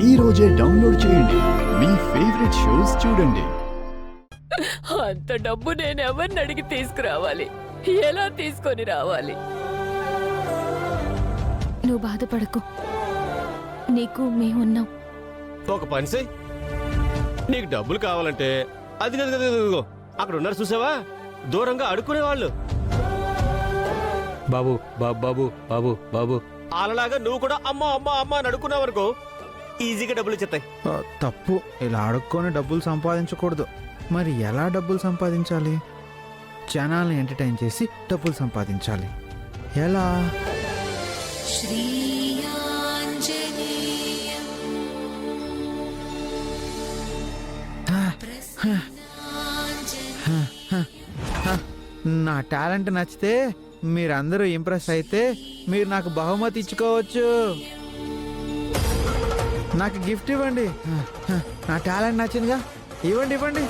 ఈ రోజే డౌన్లోడ్ చేయండి. మీ ఫేవరెట్ షోస్ చూడండి. అంత డబ్బు నేను ఎవరిని అడిగి తీసుకురావాలి? ఎలా తీసుకొని రావాలి? నువ్వు బాధపడకు, నీకు మేమున్నాం. ఒక పని చెయ్, నీకు డబ్బులు కావాలంటే అది గదిగో అక్కడ ఉన్నారు చూసావా, దూరంగా అడుక్కునే వాళ్ళు. బాబు బాబు బాబు బాబు బాబు అలాగా నువ్వు కూడా అమ్మ అమ్మ అమ్మ అని అడుక్కున్నావు అనుకో, ఈజీగా డబ్బులు ఇచ్చేస్తాయి. తప్పు, ఇలా అడుక్కొని డబ్బులు సంపాదించకూడదు. మరి ఎలా డబ్బులు సంపాదించాలి? జనాల్ని ఎంటర్టైన్ చేసి డబ్బులు సంపాదించాలి. ఎలా? నా టాలెంట్ నచ్చితే, మీరందరూ ఇంప్రెస్ అయితే మీరు నాకు బహుమతి ఇచ్చుకోవచ్చు. నాకు గిఫ్ట్ ఇవ్వండి. నా టాలెంట్ నచ్చిందిగా, ఇవ్వండి ఇవ్వండి.